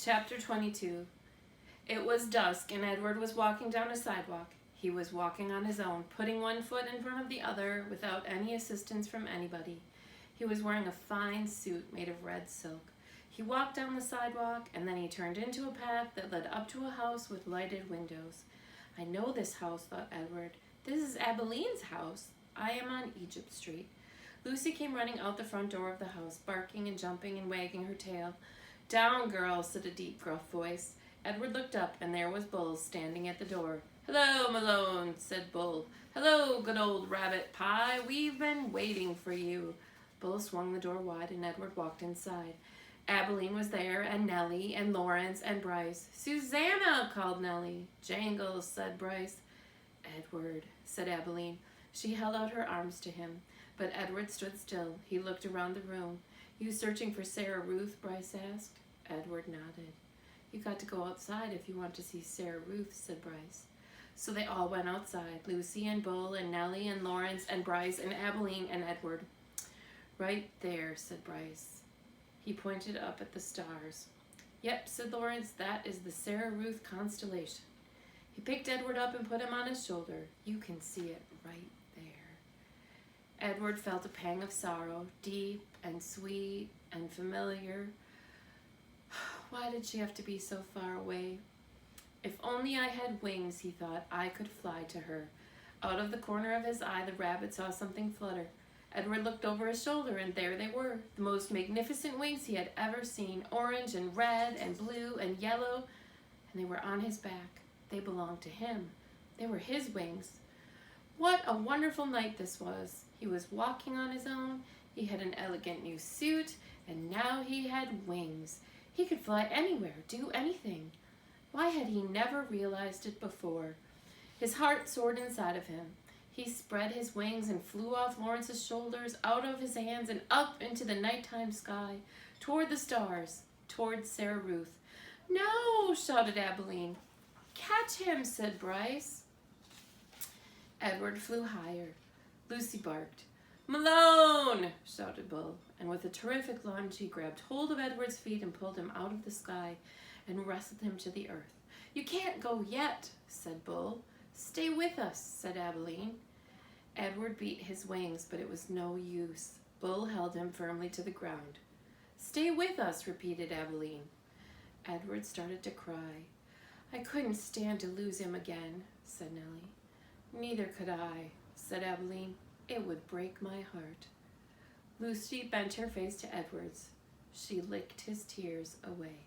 Chapter 22. It was dusk, and Edward was walking down a sidewalk. He was walking on his own, putting one foot in front of the other without any assistance from anybody. He was wearing a fine suit made of red silk. He walked down the sidewalk, and then he turned into a path that led up to a house with lighted windows. I know this house, thought Edward. This is Abeline's house. I am on Egypt Street. Lucy came running out the front door of the house, barking and jumping and wagging her tail. "Down, girl," said a deep, gruff voice. Edward looked up, and there was Bull standing at the door. "Hello, Malone," said Bull. "Hello, good old rabbit pie. We've been waiting for you." Bull swung the door wide, and Edward walked inside. Abilene was there, and Nellie, and Lawrence, and Bryce. "Susanna," called Nellie. "Jangles," said Bryce. "Edward," said Abilene. She held out her arms to him, but Edward stood still. He looked around the room. "You searching for Sarah Ruth?" Bryce asked. Edward nodded. "You got to go outside if you want to see Sarah Ruth," said Bryce. So they all went outside, Lucy and Bull and Nellie and Lawrence and Bryce and Abilene and Edward. "Right there," said Bryce. He pointed up at the stars. "Yep," said Lawrence, "that is the Sarah Ruth constellation." He picked Edward up and put him on his shoulder. "You can see it right there." Edward felt a pang of sorrow, deep and sweet and familiar. Why did she have to be so far away? If only I had wings, he thought, I could fly to her. Out of the corner of his eye, the rabbit saw something flutter. Edward looked over his shoulder, and there they were, the most magnificent wings he had ever seen, orange and red and blue and yellow, and they were on his back. They belonged to him. They were his wings. What a wonderful night this was. He was walking on his own, he had an elegant new suit, and now he had wings. He could fly anywhere, do anything. Why had he never realized it before? His heart soared inside of him. He spread his wings and flew off Lawrence's shoulders, out of his hands, and up into the nighttime sky, toward the stars, toward Sarah Ruth. "No!" shouted Abilene. "Catch him," said Bryce. Edward flew higher. Lucy barked. "Malone!" shouted Bull, and with a terrific lunge he grabbed hold of Edward's feet and pulled him out of the sky and wrestled him to the earth. "You can't go yet," said Bull. "Stay with us," said Abilene. Edward beat his wings, but it was no use. Bull held him firmly to the ground. "Stay with us," repeated Abilene. Edward started to cry. "I couldn't stand to lose him again," said Nellie. "Neither could I," said Abilene. "It would break my heart." Lucy bent her face to Edward's. She licked his tears away.